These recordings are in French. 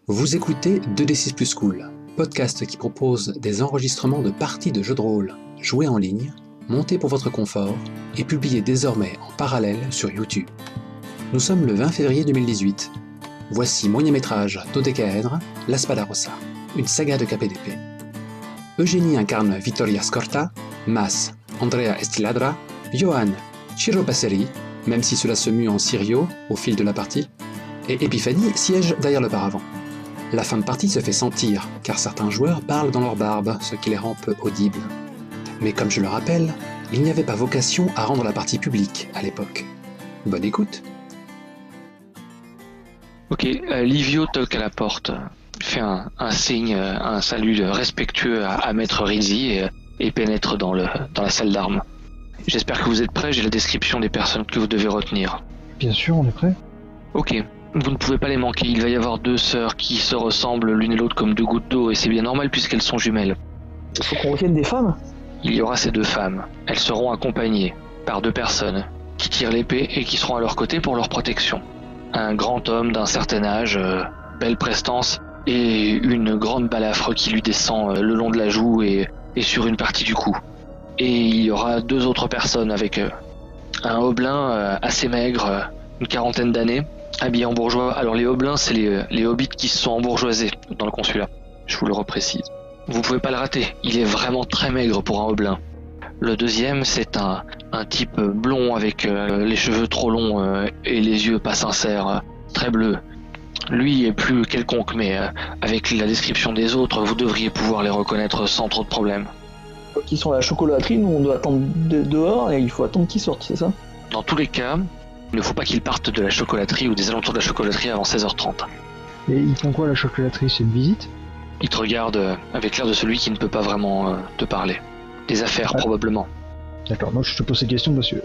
Vous écoutez 2D6 Plus Cool, podcast qui propose des enregistrements de parties de jeux de rôle joués en ligne, montés pour votre confort et publiés désormais en parallèle sur YouTube. Nous sommes le 20 février 2018. Voici moyen-métrage Dodécaèdre, La Spada Rossa, une saga de KPDP. Eugénie incarne Vittoria Scorta, Mas, Andrea Estiladra, Johan, Ciro Passeri, même si cela se mue en Sirio au fil de la partie, et Épiphanie siège derrière le paravent. La fin de partie se fait sentir, car certains joueurs parlent dans leur barbe, ce qui les rend peu audibles. Mais comme je le rappelle, il n'y avait pas vocation à rendre la partie publique à l'époque. Bonne écoute. Ok, Livio toque à la porte, fait un signe, un salut respectueux à Maître Rizzi et pénètre dans la salle d'armes. J'espère que vous êtes prêts, j'ai la description des personnes que vous devez retenir. Bien sûr, on est prêt. Ok, vous ne pouvez pas les manquer, il va y avoir deux sœurs qui se ressemblent l'une et l'autre comme deux gouttes d'eau, et c'est bien normal puisqu'elles sont jumelles. Il faut qu'on retienne des femmes. Il y aura ces deux femmes, elles seront accompagnées par deux personnes qui tirent l'épée et qui seront à leur côté pour leur protection. Un grand homme d'un certain âge, belle prestance, et une grande balafre qui lui descend le long de la joue et sur une partie du cou. Et il y aura deux autres personnes avec un hobelin assez maigre, une quarantaine d'années, habillé en bourgeois. Alors les hobelins, c'est les hobbits qui se sont embourgeoisés dans le consulat, je vous le reprécise. Vous pouvez pas le rater, il est vraiment très maigre pour un hobelin. Le deuxième, c'est un type blond avec les cheveux trop longs et les yeux pas sincères, très bleus. Lui est plus quelconque, mais avec la description des autres, vous devriez pouvoir les reconnaître sans trop de problèmes. Qui sont à la chocolaterie, nous on doit attendre dehors et il faut attendre qu'ils sortent, c'est ça? Dans tous les cas, il ne faut pas qu'ils partent de la chocolaterie ou des alentours de la chocolaterie avant 16h30. Et ils font quoi la chocolaterie? C'est une visite? Ils te regardent avec l'air de celui qui ne peut pas vraiment te parler. Des affaires, probablement. D'accord, moi je te pose cette question parce que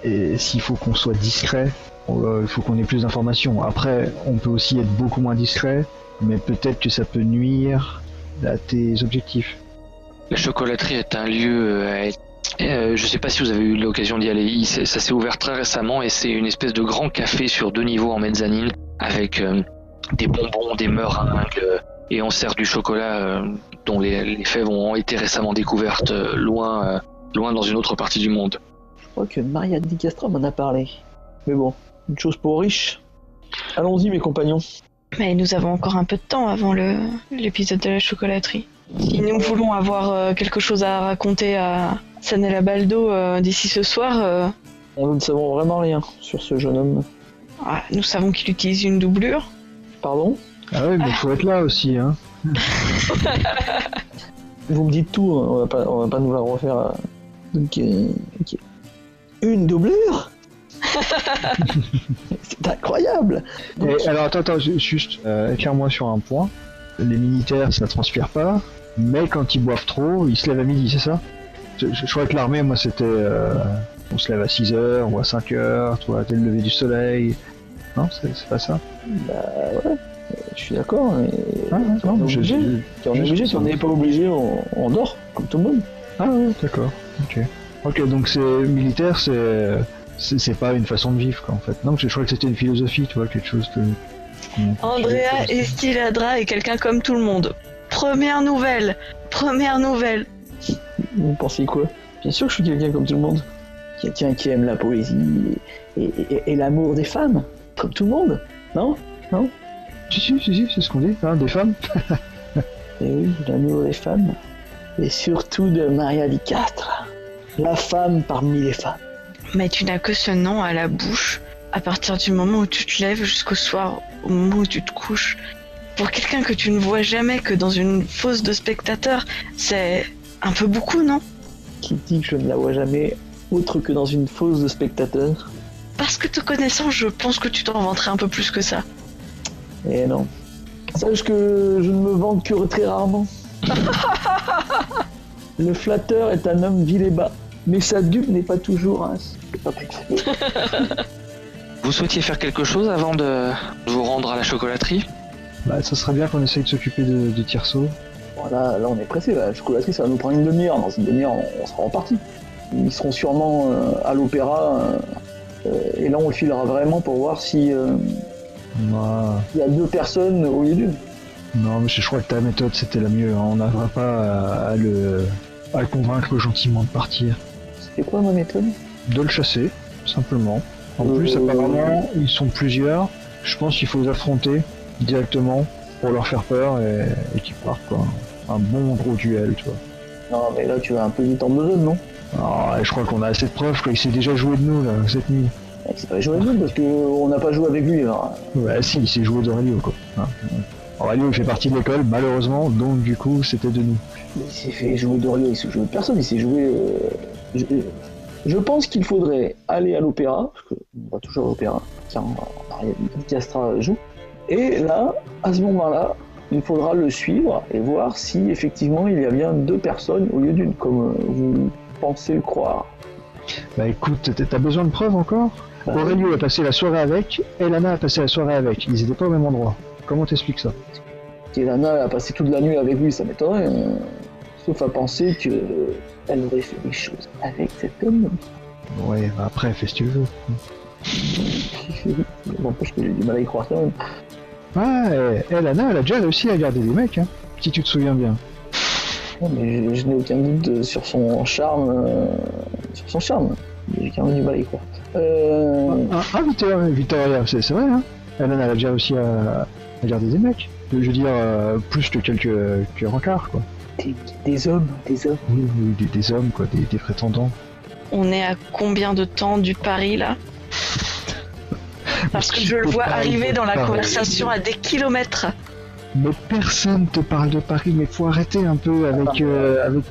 et s'il faut qu'on soit discret, il faut qu'on ait plus d'informations. Après, on peut aussi être beaucoup moins discret, mais peut-être que ça peut nuire à tes objectifs. La chocolaterie est un lieu... je sais pas si vous avez eu l'occasion d'y aller. Ça s'est ouvert très récemment et c'est une espèce de grand café sur 2 niveaux en mezzanine avec des bonbons, des meringues et on sert du chocolat dont les fèves ont été récemment découvertes loin dans une autre partie du monde. Je crois que Maria Di Castro m'en a parlé. Mais bon, une chose pour riches. Allons-y mes compagnons. Mais nous avons encore un peu de temps avant l'épisode de la chocolaterie. Si nous voulons avoir quelque chose à raconter à Sanella Baldo d'ici ce soir... Nous ne savons vraiment rien sur ce jeune homme. Nous savons qu'il utilise une doublure. Pardon? Ah oui, mais faut être là aussi, hein. Vous me dites tout, hein, on va pas nous la refaire. Donc, ok. Une doublure? C'est incroyable! Et, alors attends, juste éclaire-moi sur un point. Les militaires, ça transpire pas, mais quand ils boivent trop, ils se lèvent à midi, c'est ça? Je crois que l'armée, moi, c'était... on se lève à 6h ou à 5h, toi, dès le lever du soleil. Non, c'est pas ça? Bah ouais, je suis d'accord, mais... non, on est obligé, si on n'est pas obligé, on dort, comme tout le monde. Ah ouais, d'accord, ok, donc c'est militaire, c'est pas une façon de vivre, quoi, en fait. Non, je crois que c'était une philosophie, tu vois, quelque chose que... Andrea Estiladra est quelqu'un comme tout le monde. Première nouvelle. Vous pensez quoi? Bien sûr que je suis quelqu'un comme tout le monde. Quelqu'un qui aime la poésie et l'amour des femmes, comme tout le monde, non? Si, c'est ce qu'on dit, hein, des femmes. Et oui, l'amour des femmes. Et surtout de Maria Di Castro, la femme parmi les femmes. Mais tu n'as que ce nom à la bouche, à partir du moment où tu te lèves jusqu'au soir, au moment où tu te couches. Pour quelqu'un que tu ne vois jamais que dans une fosse de spectateurs, c'est un peu beaucoup, non? Qui dit que je ne la vois jamais autre que dans une fosse de spectateurs? Parce que te connaissant, je pense que tu t'en vanterais un peu plus que ça. Eh non. Sache que je ne me vante que très rarement. Le flatteur est un homme vil et bas, mais sa dupe n'est pas toujours un... Vous souhaitiez faire quelque chose avant de vous rendre à la chocolaterie? Bah, ça serait bien qu'on essaye de s'occuper de Tirso. Voilà, là on est pressé, la chocolaterie ça va nous prendre une demi-heure. Dans une demi-heure, on sera reparti. Ils seront sûrement à l'opéra, et là on le filera vraiment pour voir si il y a 2 personnes au lieu d'une. Non, mais je crois que ta méthode c'était la mieux. On n'arrivera pas à le convaincre gentiment de partir. C'était quoi ma méthode? De le chasser, simplement. En plus, apparemment, ils sont plusieurs. Je pense qu'il faut les affronter directement pour leur faire peur et qu'ils partent, quoi. Un bon gros duel, tu vois. Non, mais là, tu vas un peu vite en besogne, non? Ah, je crois qu'on a assez de preuves, quoi. Il s'est déjà joué de nous, là, cette nuit. Il s'est pas joué avec nous parce qu'on n'a pas joué avec lui, alors. Ouais, si, il s'est joué d'Aurelio, quoi. Aurelio, il fait partie de l'école, malheureusement, donc du coup, c'était de nous. Il s'est fait jouer d'Aurelio, il s'est joué de personne, il s'est joué... Je pense qu'il faudrait aller à l'opéra, parce qu'on va toujours à l'opéra, car Castra joue, et là, à ce moment-là, il faudra le suivre et voir si effectivement il y a bien 2 personnes au lieu d'une, comme vous pensez le croire. Bah écoute, t'as besoin de preuves encore? Aurelio a passé la soirée avec, Elana a passé la soirée avec, ils étaient pas au même endroit. Comment t'expliques ça? Elana a passé toute la nuit avec lui, ça m'étonnerait, sauf à penser que elle aurait fait des choses avec cet homme. Ouais, bah après, fais ce que tu veux. N'empêche que j'ai du mal à y croire quand même. Ouais, Elana, elle a déjà réussi à garder des mecs, hein, si tu te souviens bien. Non, mais je n'ai aucun doute sur son charme. J'ai quand même du mal à y croire. Victoria, c'est vrai, hein. Elana, elle a déjà réussi à garder des mecs. Je veux dire, plus que quelques rencarts, quoi. Des hommes. Oui, des hommes, quoi, des prétendants. On est à combien de temps du pari là? Parce que je le vois arriver dans la conversation à des kilomètres. Mais personne te parle de Paris, mais faut arrêter un peu avec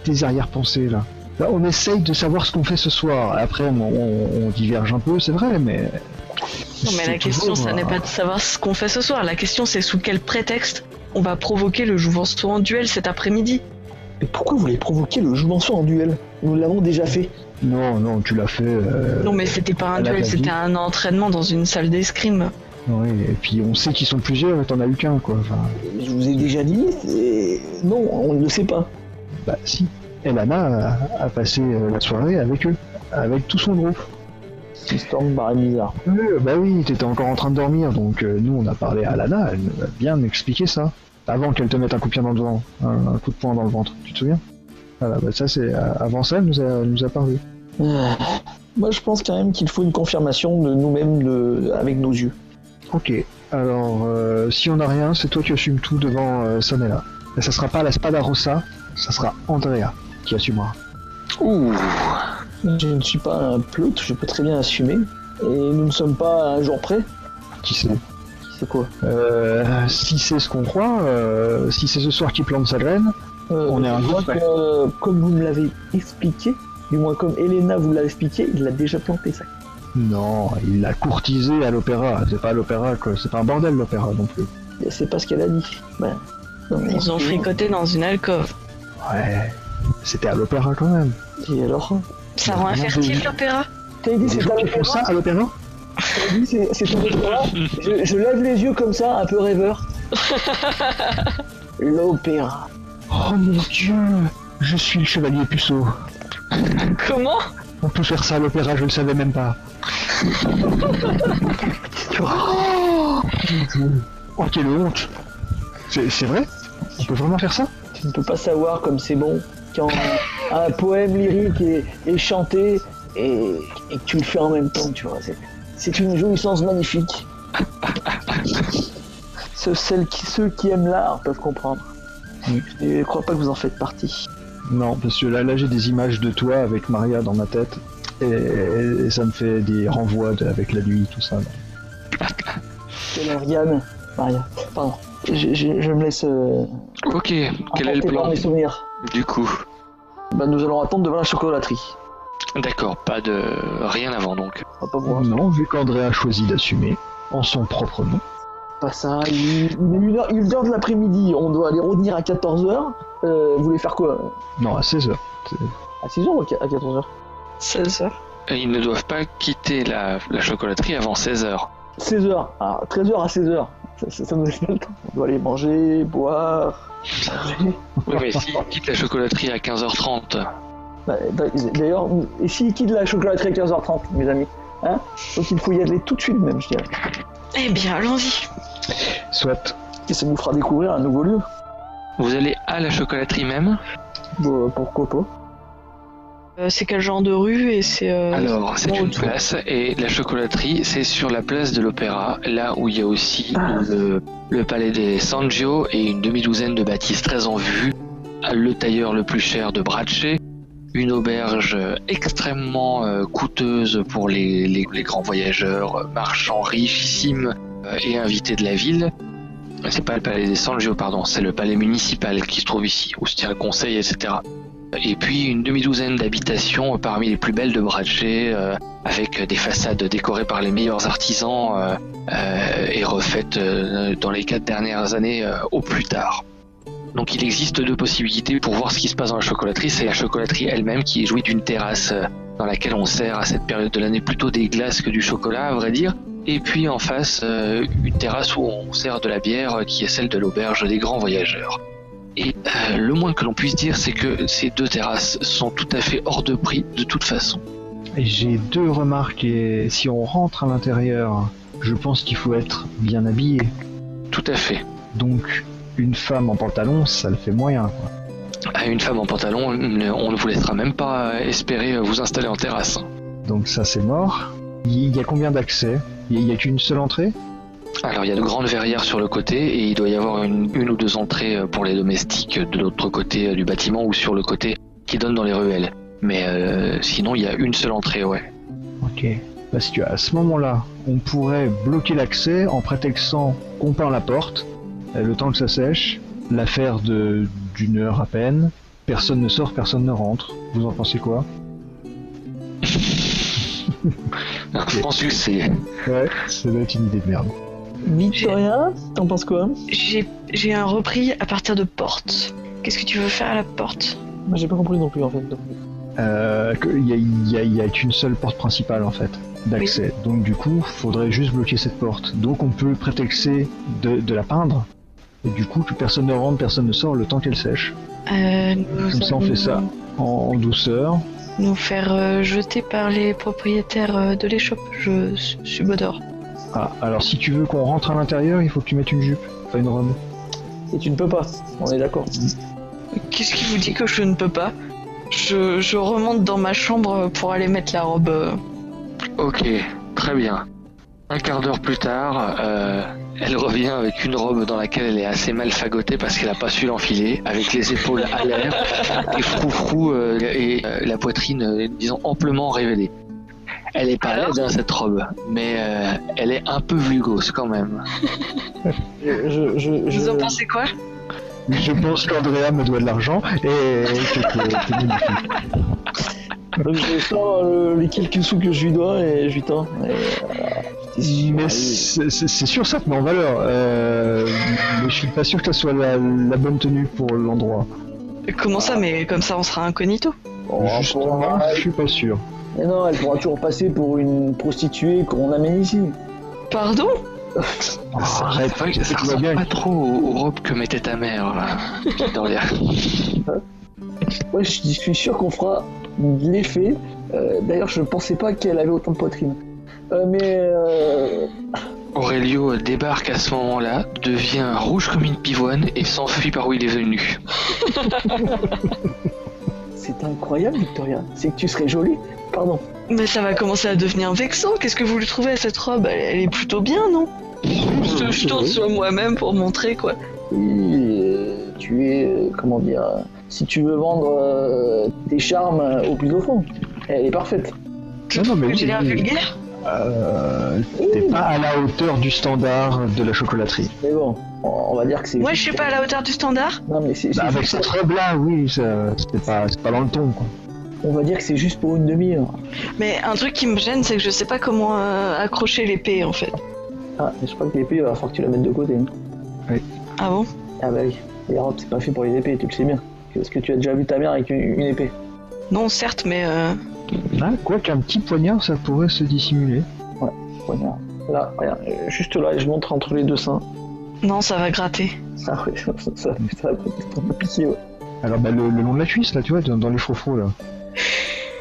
tes arrière-pensées là. Là, on essaye de savoir ce qu'on fait ce soir. Après, on diverge un peu, c'est vrai, mais... Non, mais la question, ça n'est pas de savoir ce qu'on fait ce soir. La question, c'est sous quel prétexte on va provoquer le Jouvenceau en duel cet après-midi. Mais pourquoi vous voulez provoquer le Jouvenceau en duel? Nous l'avons déjà fait. Non, tu l'as fait... Non, mais c'était pas un duel, c'était un entraînement dans une salle d'escrime. Oui, et puis on sait qu'ils sont plusieurs et t'en as eu qu'un, quoi. Enfin... Je vous ai déjà dit, non, on ne le sait pas. Bah si, Elana a passé la soirée avec eux, avec tout son groupe. Cette histoire me paraît bizarre. Bah oui, t'étais encore en train de dormir, donc nous on a parlé à Lana, elle nous a bien expliqué ça. Avant qu'elle te mette un coup de pied dans le ventre, un coup de poing dans le ventre, tu te souviens? Voilà, bah ça c'est... avant ça, elle nous a parlé. Moi je pense quand même qu'il faut une confirmation de nous-mêmes avec nos yeux. Ok, alors si on n'a rien, c'est toi qui assumes tout devant Sanella. Et ça sera pas la Spada Rossa, ça sera Andrea qui assumera. Ouh. Je ne suis pas un plot, je peux très bien assumer. Et nous ne sommes pas à un jour près. Qui sait? Qui sait quoi? Si c'est ce qu'on croit, si c'est ce soir qui plante sa graine, on est un jour près. Comme vous me l'avez expliqué, du moins comme Elena vous l'a expliqué, il l'a déjà planté ça. Non, il l'a courtisé à l'opéra. C'est pas l'opéra, quoi. C'est pas un bordel l'opéra non plus. C'est pas ce qu'elle a dit. Ben, Ils ont fricoté dans une alcôve. Ouais, c'était à l'opéra quand même. Et alors? Ça rend infertile l'opéra? T'as dit c'est à l'opéra? Ça à l'opéra? T'as dit c'est à l'opéra? Je lève les yeux comme ça, un peu rêveur. L'opéra. Oh mon dieu, je suis le chevalier puceau. Comment? On peut faire ça à l'opéra, je le savais même pas. Oh quelle honte. C'est vrai? On peut vraiment faire ça? Tu ne peux pas savoir comme c'est bon quand un poème lyrique est chanté et que tu le fais en même temps, tu vois. C'est une jouissance magnifique. Ceux qui aiment l'art peuvent comprendre. Je ne crois pas que vous en faites partie. Non, parce que là j'ai des images de toi avec Maria dans ma tête et ça me fait des renvois avec la nuit, tout ça. C'est Lauriane, Maria. Pardon. Je me laisse. Ok, quel est le plan mes souvenirs. du coup? Bah, nous allons attendre devant la chocolaterie. D'accord, pas de rien avant donc. On va pas voir. Non, vu qu'André a choisi d'assumer en son propre nom. Pas ça, il est 1h de l'après-midi, on doit aller revenir à 14h. Vous voulez faire quoi? Non, à 16h. À 6h ou à 14h? 16h. Ils ne doivent pas quitter la chocolaterie avant 16h. 16h, alors 13h à 16h, ça nous laisse pas le temps. On doit aller manger, boire, manger. Oui, mais s'ils quittent la chocolaterie à 15h30. D'ailleurs, et s'il quitte la chocolaterie à 15h30, mes amis, hein? Donc il faut y aller tout de suite même, je dirais. Eh bien, allons-y. Soit. Et ça nous fera découvrir un nouveau lieu. Vous allez à la chocolaterie même. Bon, pourquoi pas. C'est quel genre de rue et c'est... Alors, c'est bon, une autour. place et la chocolaterie, c'est sur la place de l'Opéra, là où il y a aussi le palais des Sangio et une demi-douzaine de bâtisses très en vue, le tailleur le plus cher de Braché, une auberge extrêmement coûteuse pour les grands voyageurs, marchands richissimes et invités de la ville. C'est pas le palais des Sangio, pardon, c'est le palais municipal qui se trouve ici, où se tient le conseil, etc. Et puis une demi-douzaine d'habitations parmi les plus belles de Braché, avec des façades décorées par les meilleurs artisans et refaites dans les 4 dernières années au plus tard. Donc il existe 2 possibilités pour voir ce qui se passe dans la chocolaterie. C'est la chocolaterie elle-même qui jouit d'une terrasse dans laquelle on sert à cette période de l'année plutôt des glaces que du chocolat, à vrai dire. Et puis en face, une terrasse où on sert de la bière qui est celle de l'auberge des grands voyageurs. Et le moins que l'on puisse dire, c'est que ces 2 terrasses sont tout à fait hors de prix de toute façon. Et j'ai 2 remarques, et si on rentre à l'intérieur, je pense qu'il faut être bien habillé. Tout à fait. Donc, une femme en pantalon, ça le fait moyen, quoi. À une femme en pantalon, on ne vous laissera même pas espérer vous installer en terrasse. Donc ça, c'est mort. Il y a combien d'accès? Il y a qu'une seule entrée? Alors il y a de grandes verrières sur le côté et il doit y avoir une ou 2 entrées pour les domestiques de l'autre côté du bâtiment ou sur le côté qui donne dans les ruelles. Mais sinon il y a une seule entrée, ouais. Ok. Parce qu'à ce moment-là, on pourrait bloquer l'accès en prétextant qu'on peint la porte, le temps que ça sèche, l'affaire d'une heure à peine, personne ne sort, personne ne rentre. Vous en pensez quoi? Je pense que c'est... Ouais, ça doit être une idée de merde. Victoria, t'en penses quoi? J'ai un repris à partir de porte. Qu'est-ce que tu veux faire à la porte? Moi j'ai pas compris non plus en fait. Il y a qu'une seule porte principale en fait d'accès. Oui. Donc du coup, faudrait juste bloquer cette porte. Donc on peut prétexter de la peindre. Et du coup, que personne ne rentre, personne ne sort le temps qu'elle sèche. Comme ça, on fait ça en douceur. Nous faire jeter par les propriétaires de l'échoppe. Je subodore. Ah, alors si tu veux qu'on rentre à l'intérieur, il faut que tu mettes une jupe, pas une robe. Et tu ne peux pas, on est d'accord. Qu'est-ce qui vous dit que je ne peux pas? Je remonte dans ma chambre pour aller mettre la robe. Ok, très bien. Un quart d'heure plus tard, elle revient avec une robe dans laquelle elle est assez mal fagotée parce qu'elle n'a pas su l'enfiler, avec les épaules à l'air, et froufrou et la poitrine, disons, amplement révélée. Elle est pas laide, hein, cette robe, mais elle est un peu vulgose quand même. Vous en pensez quoi? Je pense qu'Andrea me doit de l'argent et que t'es magnifique. Donc je sors les quelques sous que je lui dois et je lui tends. Mais c'est sûr, ça te met en valeur. Mais je suis pas sûr que ça soit la bonne tenue pour l'endroit. Comment ça? Mais comme ça on sera incognito. Justement, je suis pas sûr. Mais non, elle pourra toujours passer pour une prostituée qu'on amène ici. Pardon? Arrête, ça ressemble pas trop aux robes que mettait ta mère, là. Ouais, je suis sûr qu'on fera l'effet. D'ailleurs, je pensais pas qu'elle avait autant de poitrine. Aurelio débarque à ce moment-là, devient rouge comme une pivoine et s'enfuit par où il est venu. C'est incroyable, Victoria. C'est que tu serais jolie. Pardon. Mais ça va commencer à devenir vexant. Qu'est-ce que vous lui trouvez à cette robe? Elle est plutôt bien, non? Je tourne sur moi-même pour montrer, quoi. Oui, tu es... comment dire... si tu veux vendre tes charmes au plus au fond, elle est parfaite. Non, mais j'ai l'air vulgaire? T'es pas à la hauteur du standard de la chocolaterie. Mais bon, on va dire que c'est... Moi, je suis pas à la hauteur du standard? Non, mais c'est avec cette robe-là, oui, c'est pas dans le ton, quoi. On va dire que c'est juste pour une demi-heure. Mais un truc qui me gêne, c'est que je sais pas comment accrocher l'épée, en fait. Ah, je crois que l'épée, il va falloir que tu la mettes de côté. Hein. Oui. Ah bon? Ah bah oui, les robes, c'est pas fait pour les épées, tu le sais bien. Est-ce que tu as déjà vu ta mère avec une épée? Non, certes, mais... Ah, quoi qu'un petit poignard, ça pourrait se dissimuler. Ouais, poignard. Là, regarde, juste là, et je montre entre les deux seins. Non, ça va gratter. Ah ouais, ça va peut-être piquer, ouais. Alors, bah, le long de la cuisse, là, tu vois, dans les froufrous, là.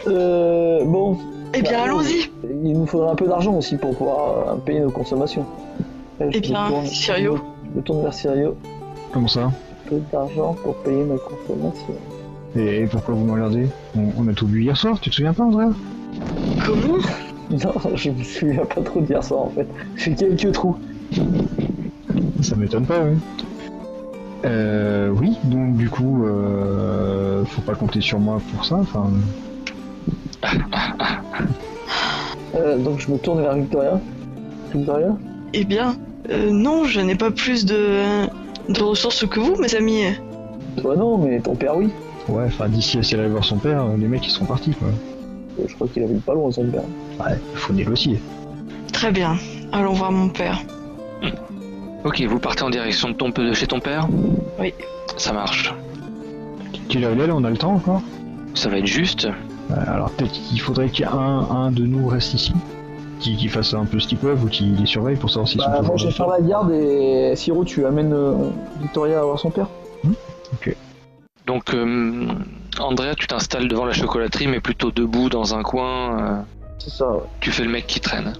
Bon... Eh bien, allons-y. Il nous faudra un peu d'argent aussi pour pouvoir payer nos consommations. Eh bien, Sirio. me tourne vers Sirio. Comment ça? Peu d'argent pour payer ma consommation. Et pourquoi vous me regardez? On a tout bu hier soir, tu te souviens pas, Andrea? Comment? Non, je me souviens pas trop dire ça en fait. J'ai quelques trous. Ça m'étonne pas, oui. Oui, donc du coup, faut pas compter sur moi pour ça, enfin... Donc je me tourne vers Victoria. Victoria? Eh bien, non, je n'ai pas plus de ressources que vous, mes amis. Bah non, mais ton père oui. Ouais, enfin d'ici à si elle allait voir son père, les mecs ils sont partis, quoi. Je crois qu'il habite pas loin son père. Ouais, faut négocier. Très bien, allons voir mon père. Ok, vous partez en direction de chez ton père? Oui. Ça marche. Quelle heure il est là? On a le temps encore? Ça va être juste. Alors peut-être qu'il faudrait qu'il y ait un de nous reste ici, qui fasse un peu ce qu'ils peuvent ou qui les surveille pour savoir s'ils sont Bah toujours moi je vais faire la garde et Siro tu amènes Victoria à voir son père. Ok. Donc, Andrea, tu t'installes devant la chocolaterie, mais plutôt debout dans un coin. C'est ça, ouais. Tu fais le mec qui traîne.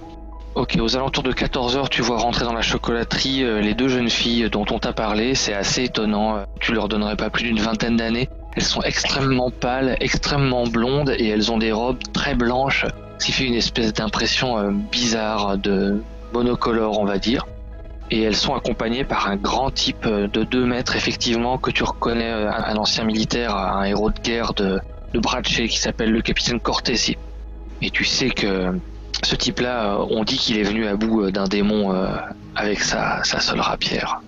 Ok, aux alentours de 14h, tu vois rentrer dans la chocolaterie les deux jeunes filles dont on t'a parlé. C'est assez étonnant. Tu leur donnerais pas plus d'une vingtaine d'années. Elles sont extrêmement pâles, extrêmement blondes et elles ont des robes très blanches, ce qui fait une espèce d'impression bizarre de monocolore, on va dire. Et elles sont accompagnées par un grand type de 2 mètres, effectivement, que tu reconnais, un ancien militaire, un héros de guerre de Brachet qui s'appelle le capitaine Cortesi. Et tu sais que ce type-là, on dit qu'il est venu à bout d'un démon avec sa seule rapière.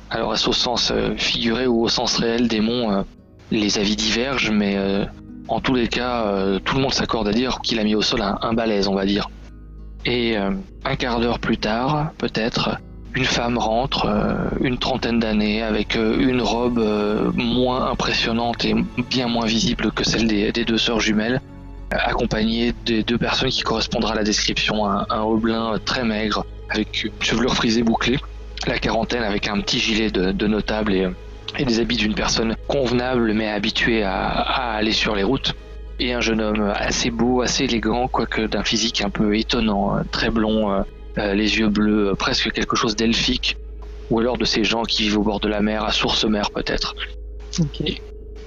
Alors est-ce au sens figuré ou au sens réel démon, les avis divergent, mais en tous les cas, tout le monde s'accorde à dire qu'il a mis au sol un balèze, on va dire. Et un quart d'heure plus tard, peut-être, une femme rentre, une trentaine d'années, avec une robe moins impressionnante et bien moins visible que celle des 2 sœurs jumelles, accompagnée des 2 personnes qui correspondraient à la description, un hobelin très maigre, avec une chevelure frisée bouclée, la quarantaine avec un petit gilet de notable et des habits d'une personne convenable mais habituée à aller sur les routes, et un jeune homme assez beau, assez élégant, quoique d'un physique un peu étonnant, très blond, les yeux bleus, presque quelque chose d'elfique, ou alors de ces gens qui vivent au bord de la mer, à source-mer peut-être. Ok.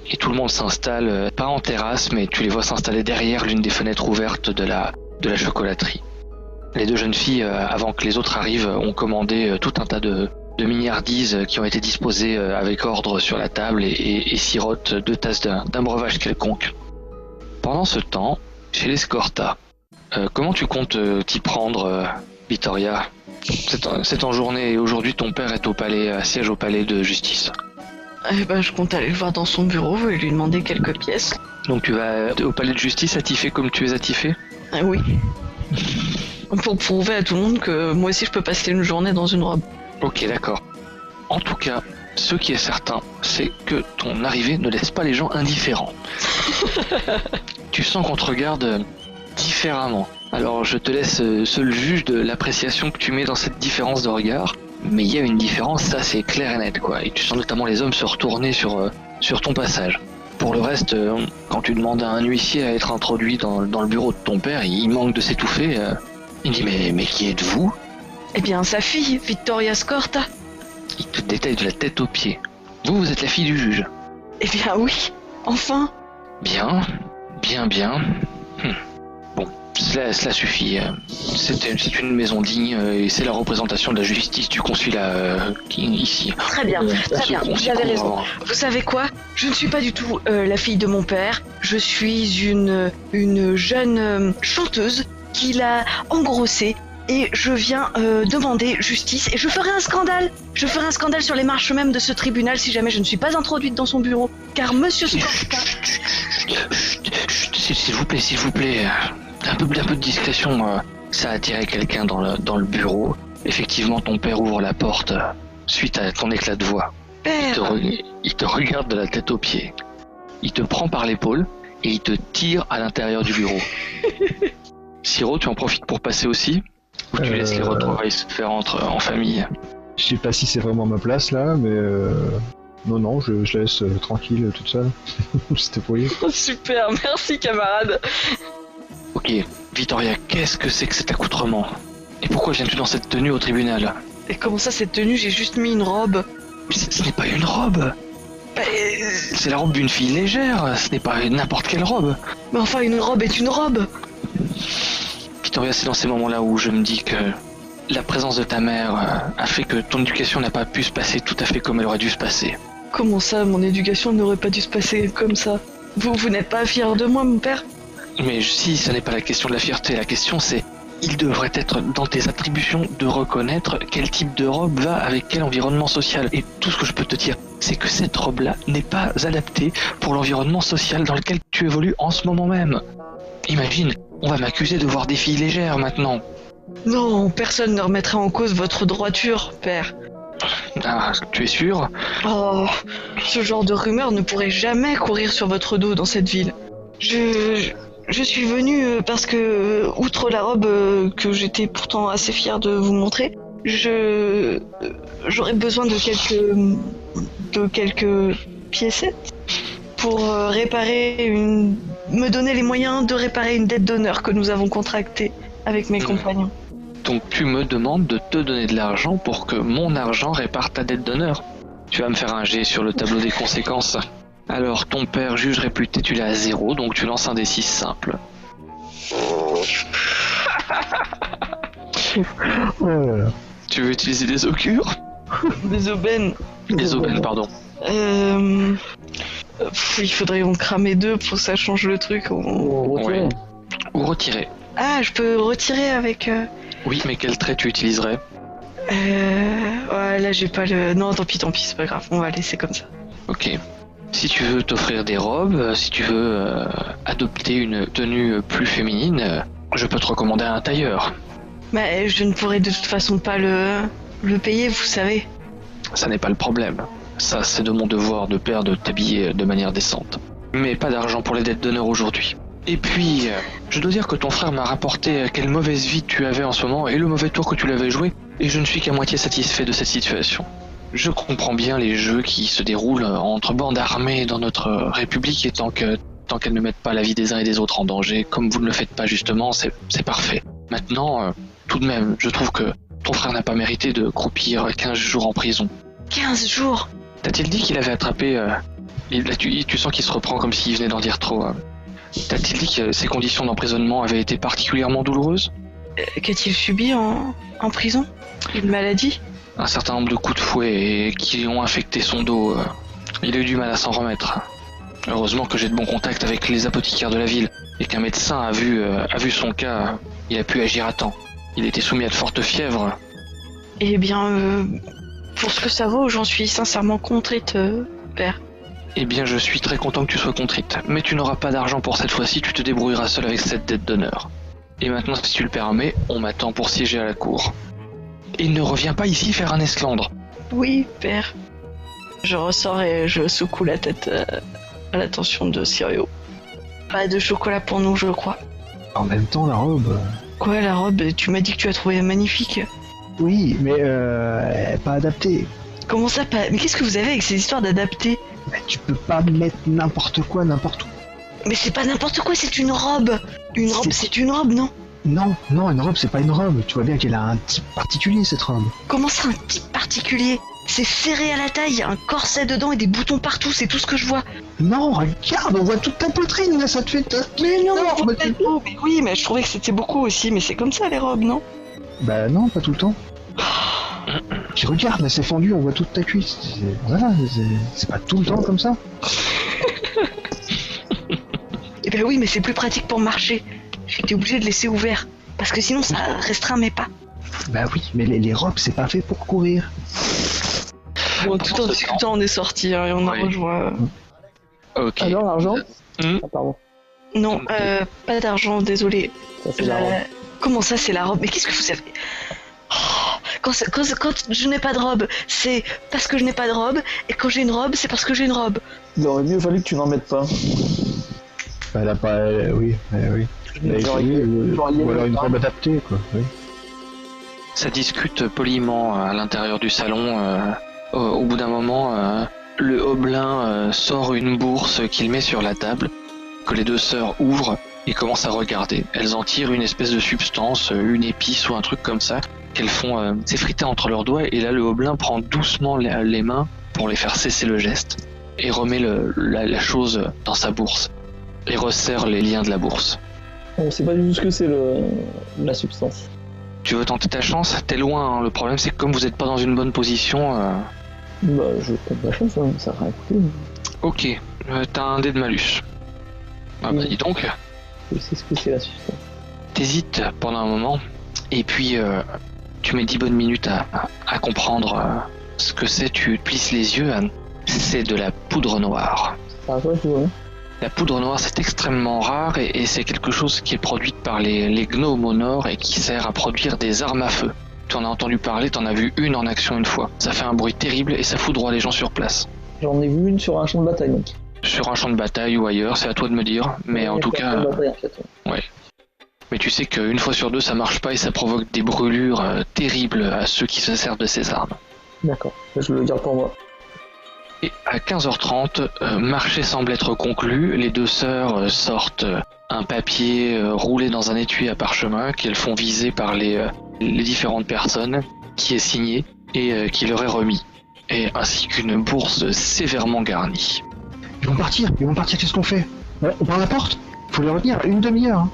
Et tout le monde s'installe, pas en terrasse, mais tu les vois s'installer derrière l'une des fenêtres ouvertes de la chocolaterie. Les 2 jeunes filles, avant que les autres arrivent, ont commandé tout un tas de mignardises qui ont été disposées avec ordre sur la table et sirotent 2 tasses d'un breuvage quelconque. Pendant ce temps, chez les Scorta, comment tu comptes t'y prendre, Vittoria? C'est en journée et aujourd'hui ton père est au palais, siège au palais de justice. Eh ben, je compte aller le voir dans son bureau et lui demander quelques pièces. Donc tu vas au palais de justice attifé comme tu es attifé? Ah oui. Pour prouver à tout le monde que moi aussi je peux passer une journée dans une robe. Ok, d'accord. En tout cas, ce qui est certain, c'est que ton arrivée ne laisse pas les gens indifférents. Tu sens qu'on te regarde différemment. Alors je te laisse seul juge de l'appréciation que tu mets dans cette différence de regard, mais il y a une différence, ça c'est clair et net, quoi. Et tu sens notamment les hommes se retourner sur ton passage. Pour le reste, quand tu demandes à un huissier à être introduit dans le bureau de ton père, il manque de s'étouffer. Il dit mais qui êtes-vous? Eh bien, sa fille, Vittoria Scorta. Il te détaille de la tête aux pieds. Vous êtes la fille du juge? Eh bien oui, enfin. Bien. Bon, cela suffit. C'est une maison digne et c'est la représentation de la justice du consulat ici. Très bien, vous avez raison. Vous savez quoi? Je ne suis pas du tout la fille de mon père. Je suis une jeune chanteuse qui l'a engrossée. Et je viens demander justice et je ferai un scandale. Je ferai un scandale sur les marches même de ce tribunal si jamais je ne suis pas introduite dans son bureau. Car Monsieur Scorta... S'il vous plaît, un peu de discrétion. Ça a attiré quelqu'un dans le bureau. Effectivement, ton père ouvre la porte suite à ton éclat de voix. Père. Il te regarde de la tête aux pieds. Il te prend par l'épaule et il te tire à l'intérieur du bureau. Siro, tu en profites pour passer aussi? Ou tu laisses les retrouvailles se faire en famille? Je sais pas si c'est vraiment ma place là, mais non, je la laisse tranquille toute seule. C'était pour lui. Oh, super, merci camarade. Ok, Vittoria, qu'est-ce que c'est que cet accoutrement? Et pourquoi viens-tu dans cette tenue au tribunal? Et comment ça, cette tenue, j'ai juste mis une robe? Ce n'est pas une robe. Bah, C'est la robe d'une fille légère, ce n'est pas n'importe quelle robe. mais enfin, une robe est une robe. Victoria, c'est dans ces moments-là où je me dis que la présence de ta mère a fait que ton éducation n'a pas pu se passer tout à fait comme elle aurait dû se passer. Comment ça, mon éducation n'aurait pas dû se passer comme ça? Vous n'êtes pas fier de moi, mon père? Mais si, ce n'est pas la question de la fierté, la question c'est... Il devrait être dans tes attributions de reconnaître quel type de robe va avec quel environnement social. Et tout ce que je peux te dire, c'est que cette robe-là n'est pas adaptée pour l'environnement social dans lequel tu évolues en ce moment même. Imagine, on va m'accuser de voir des filles légères maintenant. Non, personne ne remettra en cause votre droiture, père. Ah, tu es sûr? Oh, ce genre de rumeur ne pourrait jamais courir sur votre dos dans cette ville. Je suis venu parce que, outre la robe que j'étais pourtant assez fière de vous montrer, j'aurais besoin de quelques piécettes pour me donner les moyens de réparer une dette d'honneur que nous avons contractée avec mes compagnons. Donc tu me demandes de te donner de l'argent pour que mon argent répare ta dette d'honneur. Tu vas me faire un jet sur le tableau des conséquences. Alors ton père juge réputé, tu l'as à 0, donc tu lances un D6 simple. Oh là là. Tu veux utiliser des augures? Des aubaines. Des aubaines, pardon. Il faudrait en cramer 2 pour que ça change le truc. Ouais. Ou retirer. Ah, je peux retirer avec... Oui, mais quel trait tu utiliserais? Ouais, là j'ai pas le... Non, tant pis, c'est pas grave, on va laisser comme ça. Ok. Si tu veux t'offrir des robes, si tu veux adopter une tenue plus féminine, je peux te recommander un tailleur. Mais je ne pourrai de toute façon pas le payer, vous savez. Ça n'est pas le problème. Ça, c'est de mon devoir de père de t'habiller de manière décente. Mais pas d'argent pour les dettes d'honneur aujourd'hui. Et puis, je dois dire que ton frère m'a rapporté quelle mauvaise vie tu avais en ce moment et le mauvais tour que tu l'avais joué, et je ne suis qu'à moitié satisfait de cette situation. Je comprends bien les jeux qui se déroulent entre bandes armées dans notre république, et tant qu'elles ne mettent pas la vie des uns et des autres en danger, comme vous ne le faites pas justement, c'est parfait. Maintenant, tout de même, je trouve que ton frère n'a pas mérité de croupir 15 jours en prison. 15 jours? T'a-t-il dit qu'il avait attrapé... Là, tu sens qu'il se reprend comme s'il venait d'en dire trop. T'a-t-il dit que ses conditions d'emprisonnement avaient été particulièrement douloureuses? Qu'a-t-il subi en prison? Une maladie? Un certain nombre de coups de fouet qui ont infecté son dos. Il a eu du mal à s'en remettre. Heureusement que j'ai de bons contacts avec les apothicaires de la ville et qu'un médecin a vu son cas. Il a pu agir à temps. Il était soumis à de fortes fièvres. Eh bien, pour ce que ça vaut, j'en suis sincèrement contrite, père. Eh bien, je suis très content que tu sois contrite. Mais tu n'auras pas d'argent pour cette fois-ci, tu te débrouilleras seul avec cette dette d'honneur. Et maintenant, si tu le permets, on m'attend pour siéger à la cour. Et ne reviens pas ici faire un esclandre. Oui, père. Je ressors et je secoue la tête à l'attention de Sirio. Pas de chocolat pour nous, je crois. En même temps, la robe... Quoi, la robe? Tu m'as dit que tu as trouvé magnifique. Oui, mais pas adaptée. Comment ça, pas... Mais qu'est-ce que vous avez avec ces histoires d'adapter? Bah, tu peux pas mettre n'importe quoi, n'importe où. Mais c'est pas n'importe quoi, c'est une robe. Une robe, c'est une robe, non? Non, une robe, c'est pas une robe. Tu vois bien qu'elle a un type particulier, cette robe. Comment ça, un type particulier? C'est serré à la taille, il y a un corset dedans et des boutons partout, c'est tout ce que je vois. Non, regarde, on voit toute ta poitrine, là, ça te fait... Mais non, mais mais oui, mais je trouvais que c'était beaucoup aussi, mais c'est comme ça les robes, non? Bah non, pas tout le temps. Puis regarde, là, c'est fendu, on voit toute ta cuisse. Voilà, c'est pas tout le temps comme ça. Eh ben oui, mais c'est plus pratique pour marcher. J'étais obligé de laisser ouvert, parce que sinon ça restreint mes pas. Bah oui, mais les robes, c'est pas fait pour courir. Bon, tout en discutant, on est sortis et on a rejoint. Ok. Alors, l'argent Hmm. Ah, pardon. Non, pas d'argent, désolé. Ça, c'est la robe. Comment ça, c'est la robe? Mais qu'est-ce que vous avez? Quand je n'ai pas de robe, c'est parce que je n'ai pas de robe, et quand j'ai une robe, c'est parce que j'ai une robe. Il aurait mieux fallu que tu n'en mettes pas. Bah elle a pas... oui. Genre, Ou alors une robe adaptée, quoi. Oui. Ça discute poliment à l'intérieur du salon. Au bout d'un moment, le Hobelin sort une bourse qu'il met sur la table, que les deux sœurs ouvrent et commencent à regarder. Elles en tirent une espèce de substance, une épice ou un truc comme ça, qu'elles font s'effriter entre leurs doigts, et là le gobelin prend doucement les mains pour les faire cesser le geste, et remet la chose dans sa bourse, et resserre les liens de la bourse. On sait pas du tout ce que c'est la substance. Tu veux tenter ta chance? T'es loin, hein. Le problème c'est que comme vous n'êtes pas dans une bonne position... Bah, je tente ma chance, hein. Ça va écouter. Ok, t'as un dé de malus. Ah bah dis donc. Je sais ce que c'est la substance. T'hésites pendant un moment, et puis tu mets 10 bonnes minutes à comprendre ce que c'est. Tu plisses les yeux, c'est de la poudre noire. Ça va tout, hein. La poudre noire, c'est extrêmement rare, et c'est quelque chose qui est produite par les gnomes au nord et qui sert à produire des armes à feu. Tu en as entendu parler, t'en as vu une en action une fois. Ça fait un bruit terrible et ça foudroie les gens sur place. J'en ai vu une sur un champ de bataille, donc. Sur un champ de bataille ou ailleurs, c'est à toi de me dire, mais en tout cas... Un champ de bataille, en fait, ouais. Mais tu sais qu'une fois sur deux, ça marche pas et ça provoque des brûlures terribles à ceux qui se servent de ces armes. D'accord, je le garde pour moi. Et à 15h30, marché semble être conclu. Les deux sœurs sortent un papier roulé dans un étui à parchemin qu'elles font viser par les différentes personnes, qui est signé et qui leur est remis, et ainsi qu'une bourse sévèrement garnie. Ils vont partir, qu'est-ce qu'on fait? On prend la porte? Faut les retenir, une demi-heure. Hein.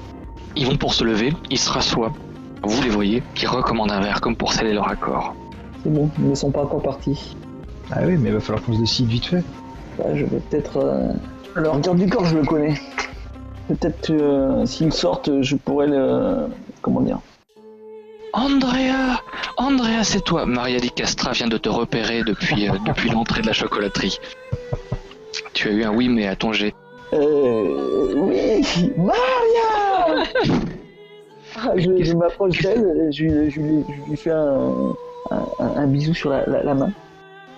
Ils vont pour se lever, ils se rassoient. Vous les voyez, qui recommandent un verre comme pour sceller leur accord. C'est bon, ils ne sont pas encore partis. Ah oui, mais il va falloir qu'on se décide vite fait. Bah, je vais peut-être... Le garde du corps, je le connais. Peut-être s'ils sortent, je pourrais le... Comment dire? Andrea, c'est toi. Maria di Castra vient de te repérer depuis l'entrée de la chocolaterie. Tu as eu un oui, mais à ton jet. Oui, Maria. Je m'approche d'elle, je lui fais un bisou sur la main.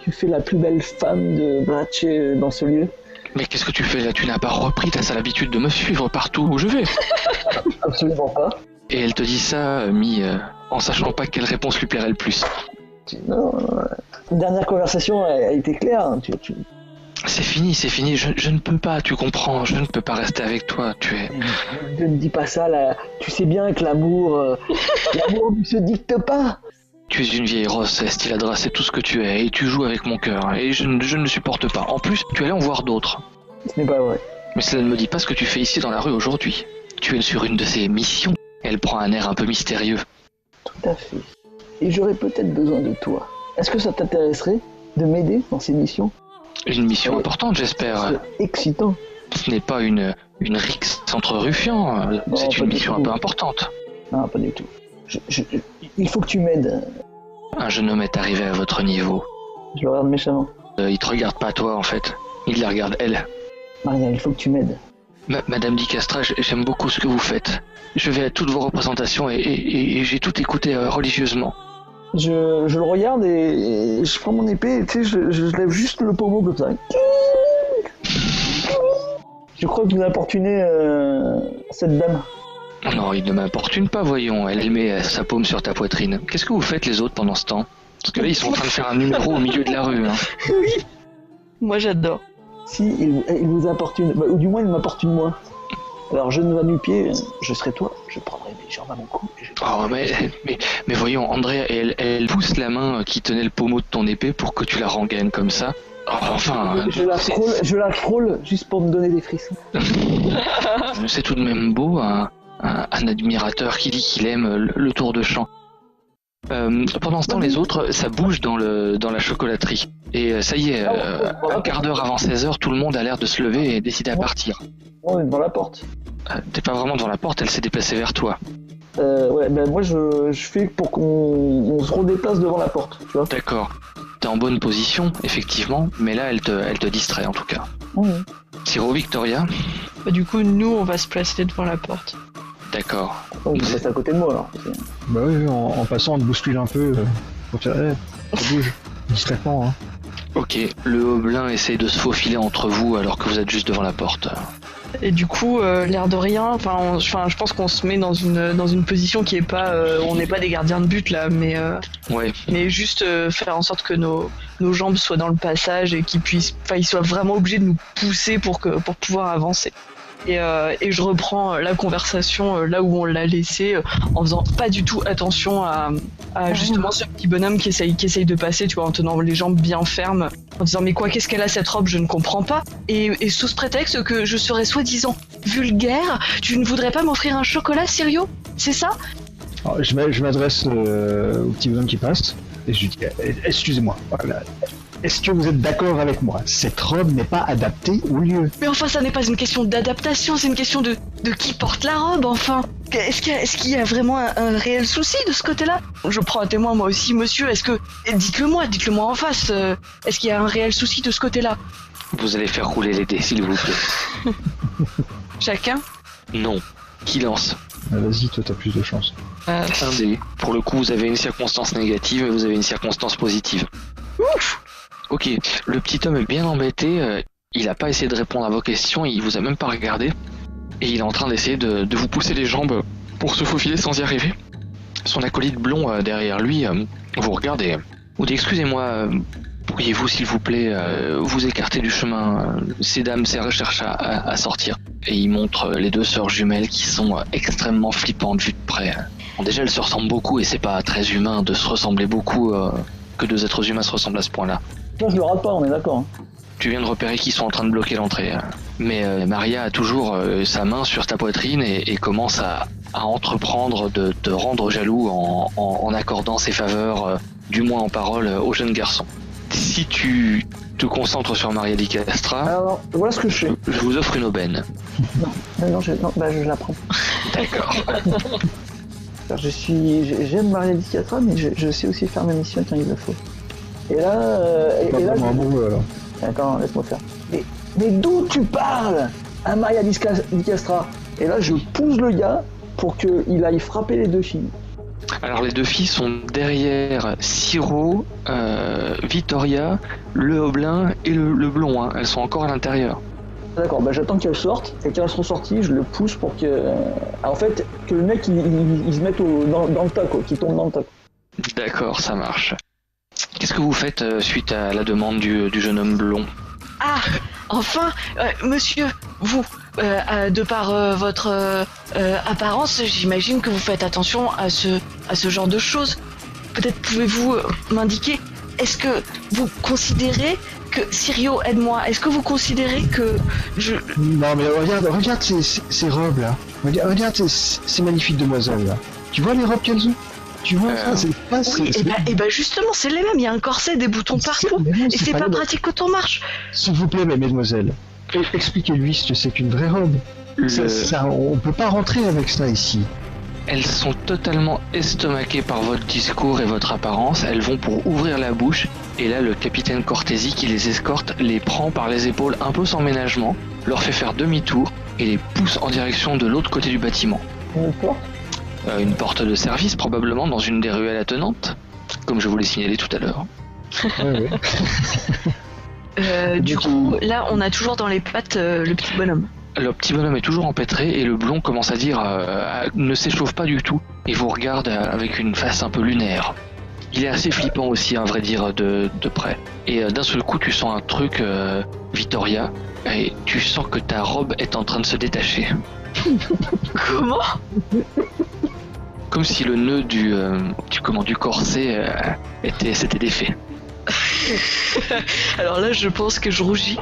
Tu fais la plus belle femme de Brace dans ce lieu. Mais qu'est-ce que tu fais là? Tu n'as pas repris ta sale habitude de me suivre partout où je vais. Absolument pas. Et elle te dit ça, en sachant pas quelle réponse lui plairait le plus. Non, la dernière conversation a été claire. Hein. C'est fini, je ne peux pas, tu comprends, je ne peux pas rester avec toi, tu es... Ne me dis pas ça, là. Tu sais bien que l'amour ne se dicte pas. Tu es une vieille rosse, Estiladra, c'est tout ce que tu es, et tu joues avec mon cœur, et je ne supporte pas. En plus, tu allais en voir d'autres. Ce n'est pas vrai. Mais cela ne me dit pas ce que tu fais ici dans la rue aujourd'hui. Tu es sur une de ces missions. Elle prend un air un peu mystérieux. Tout à fait. Et j'aurais peut-être besoin de toi. Est-ce que ça t'intéresserait de m'aider dans ces missions? Une mission importante, j'espère. C'est excitant. Ce n'est pas une rixe entre ruffians, c'est une mission un peu importante. Non, pas du tout. Il faut que tu m'aides. Un jeune homme est arrivé à votre niveau. Je le regarde méchamment. Il te regarde pas toi en fait, il la regarde elle. Maria, il faut que tu m'aides. Madame Di Castra, j'aime beaucoup ce que vous faites. Je vais à toutes vos représentations et j'ai tout écouté religieusement. Je le regarde et je prends mon épée et tu sais, je lève juste le pommeau comme ça. Je crois que vous importunez cette dame. Non, il ne m'importune pas, voyons. Elle met sa paume sur ta poitrine. Qu'est-ce que vous faites les autres pendant ce temps? Parce que là, ils sont en train de faire un numéro au milieu de la rue. Hein. Oui. Moi, j'adore. Si, il vous importune, ou du moins il m'importune moi. Alors je ne vais nu-pied, je serai toi, je prendrai mes jambes à mon cou. Oh, mais voyons, Andrea, elle pousse la main qui tenait le pommeau de ton épée pour que tu la rengaines comme ça. Oh, enfin... Je la frôle juste pour me donner des frissons. C'est tout de même beau, un admirateur qui dit qu'il aime le tour de chant. Pendant ce temps, les autres, ça bouge dans la chocolaterie. Et ça y est, un quart d'heure avant 16h, tout le monde a l'air de se lever et décider à partir. On est devant la porte. T'es pas vraiment devant la porte, elle s'est déplacée vers toi. Ouais, ben moi je fais pour qu'on se redéplace devant la porte, tu vois. D'accord. T'es en bonne position, effectivement, mais là, elle te distrait en tout cas. Mmh. Siro, Victoria? Bah, du coup, nous, on va se placer devant la porte. D'accord. Donc vous restez à côté de moi alors. Bah oui, en passant on te bouscule un peu pour faire ça bouge discrètement. Hein. Ok, le Hobelin essaye de se faufiler entre vous alors que vous êtes juste devant la porte. Et du coup, l'air de rien, je pense qu'on se met dans une position qui est pas, on n'est pas des gardiens de but là, mais ouais. Mais juste faire en sorte que nos jambes soient dans le passage et qu'ils soient vraiment obligés de nous pousser pour pouvoir avancer. Et je reprends la conversation là où on l'a laissé, en faisant pas du tout attention à justement ce petit bonhomme qui essaye de passer, tu vois, en tenant les jambes bien fermes, en disant mais quoi, qu'est-ce qu'elle a cette robe, je ne comprends pas. Et sous ce prétexte que je serais soi-disant vulgaire, tu ne voudrais pas m'offrir un chocolat, Sirio? C'est ça? Alors, je m'adresse au petit bonhomme qui passe et je lui dis excusez-moi, voilà. Est-ce que vous êtes d'accord avec moi? Cette robe n'est pas adaptée au lieu. Mais enfin, ça n'est pas une question d'adaptation, c'est une question de qui porte la robe, enfin. Est-ce qu'il y a vraiment un réel souci de ce côté-là? Je prends un témoin moi aussi, monsieur, dites-le moi en face, est-ce qu'il y a un réel souci de ce côté-là? Vous allez faire rouler les dés, s'il vous plaît. Chacun? Non. Qui lance? Vas-y, toi t'as plus de chance. Un dé. Pour le coup, vous avez une circonstance négative et vous avez une circonstance positive. Ouf! Ok, le petit homme est bien embêté, il a pas essayé de répondre à vos questions, il vous a même pas regardé, et il est en train d'essayer de vous pousser les jambes pour se faufiler sans y arriver. Son acolyte blond derrière lui vous regarde et vous dit excusez-moi, pourriez-vous s'il vous plaît vous écarter du chemin, ces dames cherchent à sortir. Et il montre les deux sœurs jumelles qui sont extrêmement flippantes vues de près. Bon, déjà elles se ressemblent beaucoup et c'est pas très humain de se ressembler beaucoup, que deux êtres humains se ressemblent à ce point-là. Non, je le rate pas, on est d'accord. Hein. Tu viens de repérer qu'ils sont en train de bloquer l'entrée. Mais Maria a toujours sa main sur ta poitrine et commence à entreprendre de te rendre jaloux en accordant ses faveurs, du moins en parole, au jeune garçon. Si tu te concentres sur Maria Di Castra, Alors, voilà ce que je fais. je vous offre une aubaine. Je la prends. D'accord. Alors, j'aime Maria Di Castra, mais je sais aussi faire ma mission quand il le faut. Et là, Vraiment amoureux alors. Attends, laisse-moi faire. Mais d'où tu parles, à Maria Di Castra? Et là, je pousse le gars pour qu'il aille frapper les deux filles. Alors les deux filles sont derrière Siro, Vittoria, le Hoblin et le blond. Hein. Elles sont encore à l'intérieur. D'accord, j'attends qu'elles sortent, et quand elles seront sorties, je le pousse pour que... En fait, que le mec, il se mette dans le tas, quoi, qu'il tombe dans le tas. D'accord, ça marche. Qu'est-ce que vous faites suite à la demande du jeune homme blond? Ah, enfin, monsieur, vous, de par votre apparence, j'imagine que vous faites attention à ce genre de choses. Peut-être pouvez-vous m'indiquer, est-ce que vous considérez que... Sirio, aide-moi, est-ce que vous considérez que je... Non mais regarde ces robes là. Regarde ces magnifiques demoiselles là. Tu vois les robes qu'elles ont? Tu vois ça, c'est pas... Oui, et bah justement, c'est les mêmes, il y a un corset, des boutons partout, et c'est pas pratique quand on marche. S'il vous plaît, mesdemoiselles, expliquez-lui ce que c'est qu'une vraie robe. On peut pas rentrer avec ça ici. Elles sont totalement estomaquées par votre discours et votre apparence, elles vont pour ouvrir la bouche, et là le capitaine Cortési qui les escorte les prend par les épaules un peu sans ménagement, leur fait faire demi-tour, et les pousse en direction de l'autre côté du bâtiment. Une porte de service probablement dans une des ruelles attenantes, comme je vous l'ai signalé tout à l'heure. Du coup, là on a toujours dans les pattes le petit bonhomme. Le petit bonhomme est toujours empêtré et le blond commence à dire ne s'échauffe pas du tout et vous regarde avec une face un peu lunaire. Il est assez flippant aussi, à vrai dire, de près. Et d'un seul coup tu sens un truc, Vittoria, et tu sens que ta robe est en train de se détacher. Comment? Comme si le nœud du corset s'était défait. Alors là, je pense que je rougis.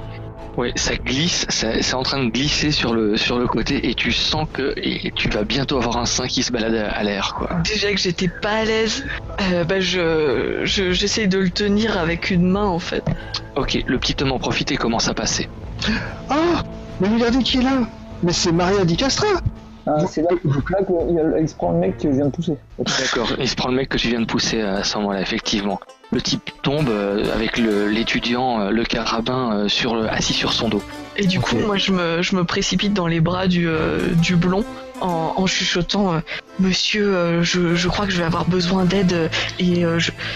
Ouais, ça glisse, c'est en train de glisser sur le côté et tu sens que tu vas bientôt avoir un sein qui se balade à l'air, quoi. Déjà que j'étais pas à l'aise, j'essaye de le tenir avec une main en fait. Ok, le petit homme en profite et commence à passer. Ah, mais regardez qui est là. Mais c'est Maria Di Castra. Ah, c'est là qu'il se prend le mec que je viens de pousser. D'accord, il se prend le mec que tu viens de pousser à ce moment-là, effectivement. Le type tombe avec l'étudiant, le carabin assis sur son dos. Et du coup, moi je me précipite dans les bras du blond en chuchotant Monsieur, je crois que je vais avoir besoin d'aide et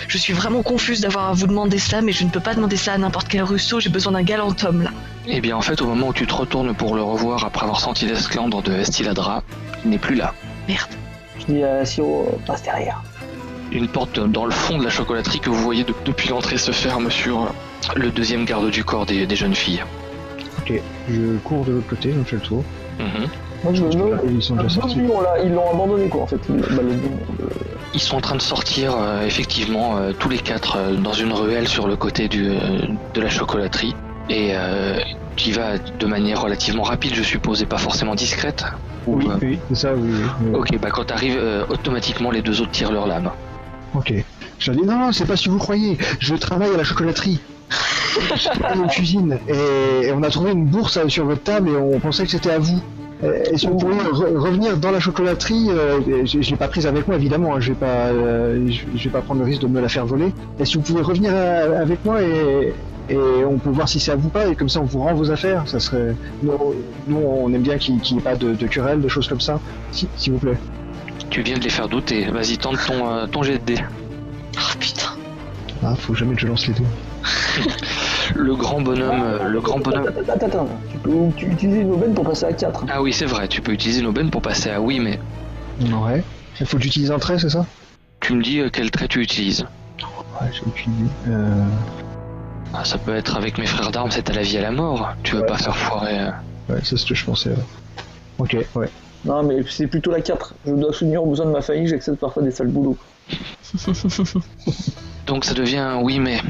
je suis vraiment confuse d'avoir à vous demander ça, mais je ne peux pas demander ça à n'importe quel Russo, j'ai besoin d'un galant homme là. Eh bien en fait, au moment où tu te retournes pour le revoir après avoir senti l'esclandre de Estiladra, il n'est plus là. Merde. Je dis à Siro, passe derrière. Une porte dans le fond de la chocolaterie que vous voyez depuis l'entrée se ferme sur le deuxième garde du corps des jeunes filles. Ok, je cours de l'autre côté, je fais le tour. Moi, je me Ils sont déjà sortis. ils l'ont abandonné, quoi, en fait. Ils sont en train de sortir, effectivement, tous les quatre dans une ruelle sur le côté de la chocolaterie. Et tu y vas de manière relativement rapide, je suppose, et pas forcément discrète. Oui, c'est ça, oui. Ok, bah quand t'arrives, automatiquement les deux autres tirent leur lame. Ok. Je leur dis non, c'est pas ce que vous croyez. Je travaille à la chocolaterie. Je travaille en cuisine. Et on a trouvé une bourse sur votre table et on pensait que c'était à vous. Est-ce que vous pourriez revenir dans la chocolaterie? Je l'ai pas prise avec moi, évidemment. Hein, je vais pas prendre le risque de me la faire voler. Est-ce que vous pouvez revenir avec moi et on peut voir si c'est à vous pas, et comme ça on vous rend vos affaires. Ça serait... Nous on aime bien qu'il n'y ait pas de querelle, de choses comme ça, s'il vous plaît. Tu viens de les faire douter, vas-y tente ton jet de dés. Oh putain. Ah, faut jamais que je lance les deux. Le grand bonhomme... Attends, tu peux utiliser une aubaine pour passer à 4. Ah oui c'est vrai, tu peux utiliser une aubaine pour passer à oui, mais Ouais. Il faut que j'utilise un trait, c'est ça? tu me dis quel trait tu utilises. Ouais, j'ai aucune idée. Ah, ça peut être avec mes frères d'armes, c'est à la vie à la mort. Tu veux pas faire foirer... Ouais, c'est ce que je pensais. Ok, ouais. Non, mais c'est plutôt la 4. Je dois soutenir aux besoins de ma famille, j'accepte parfois des sales boulots. Donc ça devient un oui mais.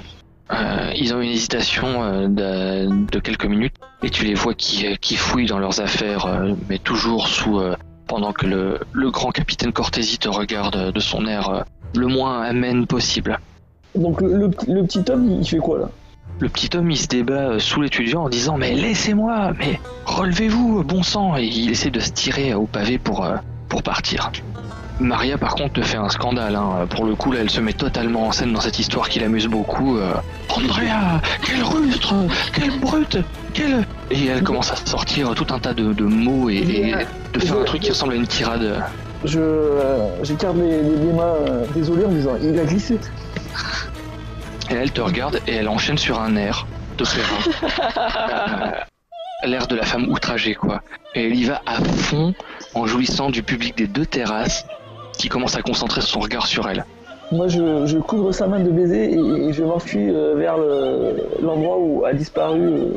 Ils ont une hésitation de quelques minutes et tu les vois qui fouillent dans leurs affaires, mais toujours sous... pendant que le grand capitaine Cortési te regarde de son air le moins amène possible. Donc le petit homme, il fait quoi là? Le petit homme il se débat sous l'étudiant en disant mais laissez-moi, mais relevez-vous, bon sang, et il essaie de se tirer au pavé pour partir. Maria par contre te fait un scandale, hein. Pour le coup là elle se met totalement en scène dans cette histoire qui l'amuse beaucoup. Andrea, quel rustre, quelle brute, quelle... Et elle commence à sortir tout un tas de mots et de faire un truc qui ressemble à une tirade. J'écarte les mains désolé en disant il a glissé. Et elle te regarde et elle enchaîne sur un air d'opéra. L'air de la femme outragée quoi. Et elle y va à fond en jouissant du public des deux terrasses qui commence à concentrer son regard sur elle. Moi je couvre sa main de baisers et je m'enfuis vers l'endroit où a disparu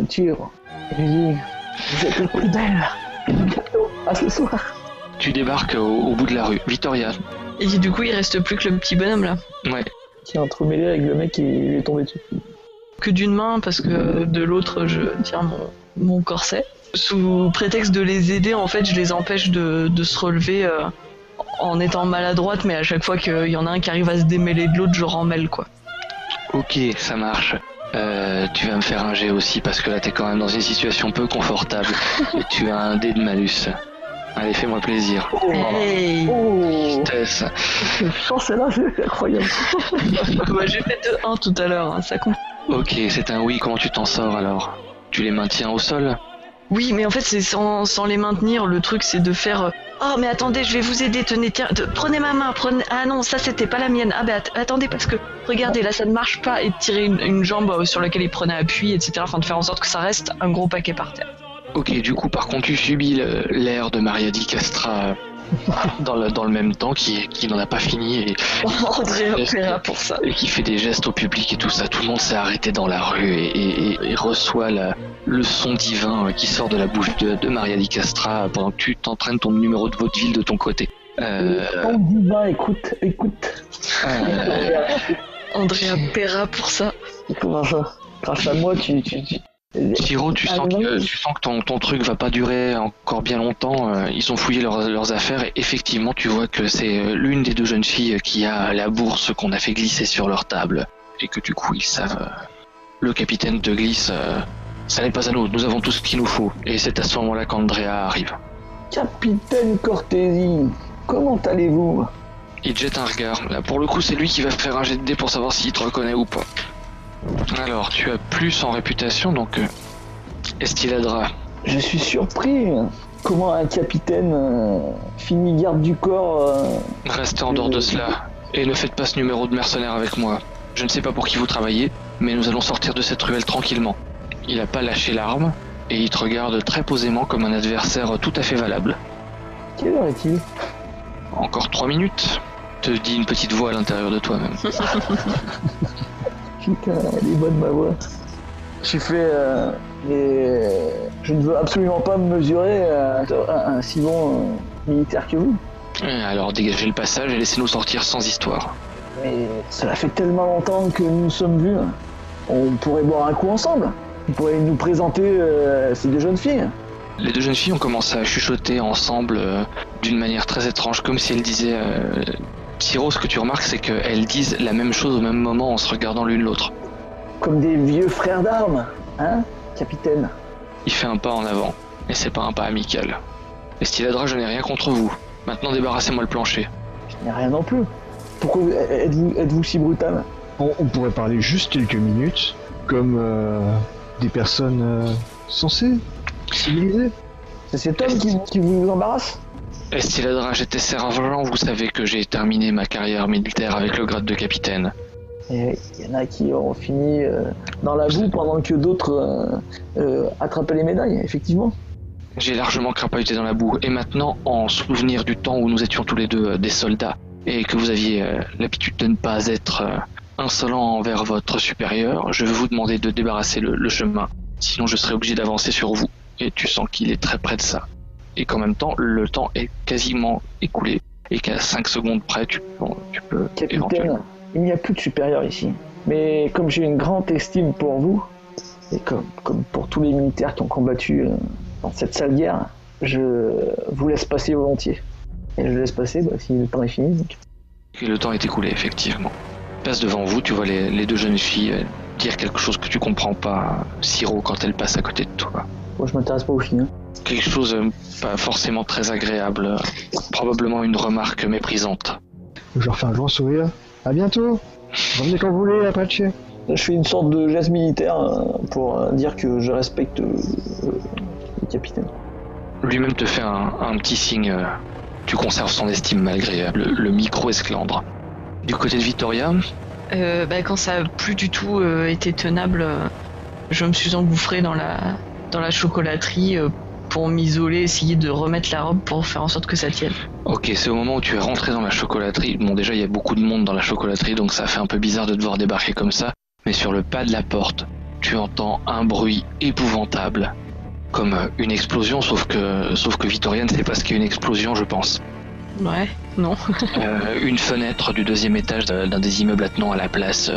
Tyr. Je lui dis vous êtes le plus belle. À ce soir. Tu débarques au bout de la rue. Victoria. Et du coup, il reste plus que le petit bonhomme là. Ouais. Qui est entremêlé avec le mec qui lui est tombé dessus. Que d'une main, parce que de l'autre, je tiens mon corset. Sous prétexte de les aider, en fait, je les empêche de se relever en étant maladroite, mais à chaque fois qu'il y en a un qui arrive à se démêler de l'autre, je remmêle quoi. Ok, ça marche. Tu vas me faire un jet aussi parce que là t'es quand même dans une situation peu confortable et tu as un dé de malus. Allez, fais-moi plaisir. Hey. Vitesse. Celle-là, c'est incroyable. Bah, j'ai fait 2-1 tout à l'heure, hein, ça compte. Ok, c'est un oui, comment tu t'en sors alors? Tu les maintiens au sol? Oui, mais en fait, c'est sans les maintenir. Le truc, c'est de faire... Oh, mais attendez, je vais vous aider, tenez, tiens, prenez ma main, prenez... Ah non, ça, c'était pas la mienne. Ah, bah, attendez, parce que, regardez, là, ça ne marche pas. Et de tirer une jambe sur laquelle il prenait appui, etc. Enfin, de faire en sorte que ça reste un gros paquet par terre. Ok, du coup, par contre, tu subis l'air de Maria di Castra dans le même temps, qui n'en a pas fini et Andrea paiera pour ça. et qui fait des gestes au public et tout ça. Tout le monde s'est arrêté dans la rue et reçoit le son divin qui sort de la bouche de Maria di Castra pendant que tu t'entraînes ton numéro de vaudeville de ton côté. Son divin, écoute. Andrea paiera pour ça. Comment ça? Grâce à moi, tu... Chiro, tu sens que ton truc va pas durer encore bien longtemps. Ils ont fouillé leurs affaires et effectivement tu vois que c'est l'une des deux jeunes filles qui a la bourse qu'on a fait glisser sur leur table et que du coup ils savent. Le capitaine te glisse. Ça n'est pas à nous. Nous avons tout ce qu'il nous faut. Et c'est à ce moment-là qu'Andrea arrive. Capitaine Cortési, comment allez-vous? Il te jette un regard. Là pour le coup c'est lui qui va faire un jet de dés pour savoir s'il te reconnaît ou pas. Alors, tu as plus en réputation, donc Estiladra. Je suis surpris. Comment un capitaine finit garde du corps Restez en dehors de cela, et ne faites pas ce numéro de mercenaire avec moi. Je ne sais pas pour qui vous travaillez, mais nous allons sortir de cette ruelle tranquillement. Il n'a pas lâché l'arme, et il te regarde très posément comme un adversaire tout à fait valable. Quelle heure est-il? Encore 3 minutes, te dit une petite voix à l'intérieur de toi-même. Putain, elle est bonne ma voix. J'ai fait... mais je ne veux absolument pas me mesurer à un si bon militaire que vous. Alors dégagez le passage et laissez-nous sortir sans histoire. Mais cela fait tellement longtemps que nous nous sommes vus. On pourrait boire un coup ensemble. Vous pourriez nous présenter ces deux jeunes filles. Les deux jeunes filles ont commencé à chuchoter ensemble d'une manière très étrange, comme si elles disaient... Siro, ce que tu remarques, c'est qu'elles disent la même chose au même moment en se regardant l'une l'autre. Comme des vieux frères d'armes, hein, capitaine? Il fait un pas en avant, et c'est pas un pas amical. Estiladra, je n'ai rien contre vous. Maintenant débarrassez-moi le plancher. Je n'ai rien non plus. Pourquoi êtes-vous si brutal? On pourrait parler juste quelques minutes, comme des personnes sensées, civilisées. C'est cet homme qui vous embarrasse? Estiladra, j'étais sergent, vous savez que j'ai terminé ma carrière militaire avec le grade de capitaine. Et il y en a qui ont fini dans la boue pendant que d'autres attrapaient les médailles, effectivement. J'ai largement crapahuté dans la boue, et maintenant, en souvenir du temps où nous étions tous les deux des soldats, et que vous aviez l'habitude de ne pas être insolent envers votre supérieur, je vais vous demander de débarrasser le chemin. Sinon je serai obligé d'avancer sur vous, et tu sens qu'il est très près de ça. Et qu'en même temps, le temps est quasiment écoulé, et qu'à 5 secondes près, tu peux Capitaine, éventuellement... il n'y a plus de supérieur ici. Mais comme j'ai une grande estime pour vous, et comme pour tous les militaires qui ont combattu dans cette sale guerre, je vous laisse passer volontiers. Et je laisse passer si le temps est fini. Donc. Et le temps est écoulé, effectivement. Passe devant vous, tu vois les deux jeunes filles dire quelque chose que tu comprends pas, Siro, quand elles passent à côté de toi. Moi, je m'intéresse pas aux filles. Hein. Quelque chose pas forcément très agréable, probablement une remarque méprisante. Je leur fais un grand sourire. À bientôt. Revenez quand vous voulez, Apache. Je fais une sorte de geste militaire pour dire que je respecte le capitaine. Lui-même te fait un petit signe. Tu conserves son estime malgré le micro-esclandre. Du côté de Vittoria, Quand ça a plus du tout été tenable, je me suis engouffrée dans la chocolaterie pour m'isoler, essayer de remettre la robe pour faire en sorte que ça tienne. Ok, c'est au moment où tu es rentré dans la chocolaterie. Bon, déjà, il y a beaucoup de monde dans la chocolaterie, donc ça fait un peu bizarre de devoir débarquer comme ça. Mais sur le pas de la porte, tu entends un bruit épouvantable, comme une explosion, sauf que Vittoria ne sait pas ce qu'est une explosion, je pense. Ouais, non. Une fenêtre du 2e étage d'un des immeubles attenants à la place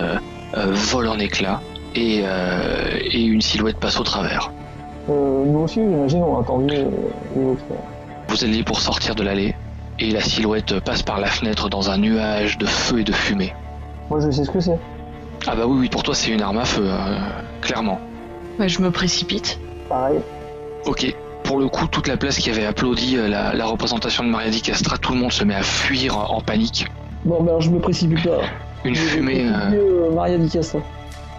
vole en éclats, et une silhouette passe au travers. Nous aussi, j'imagine, on a entendu les autres. Vous alliez pour sortir de l'allée, et la silhouette passe par la fenêtre dans un nuage de feu et de fumée. Moi, je sais ce que c'est. Ah bah oui, pour toi c'est une arme à feu, clairement. Ouais, je me précipite. Pareil. Ok, pour le coup, toute la place qui avait applaudi la représentation de Maria di Castra, tout le monde se met à fuir en panique. Bon, ben alors je me précipite pas. Une fumée... Maria di Castra.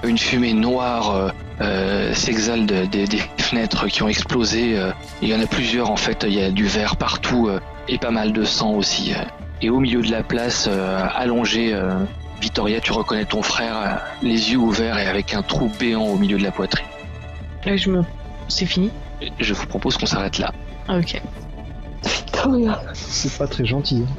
Une fumée noire s'exhale des fenêtres qui ont explosé. Il y en a plusieurs en fait, il y a du verre partout et pas mal de sang aussi. Et au milieu de la place, allongé, Vittoria, tu reconnais ton frère, les yeux ouverts et avec un trou béant au milieu de la poitrine. C'est fini? Je vous propose qu'on s'arrête là. Ok. Victoria. C'est pas très gentil. Hein.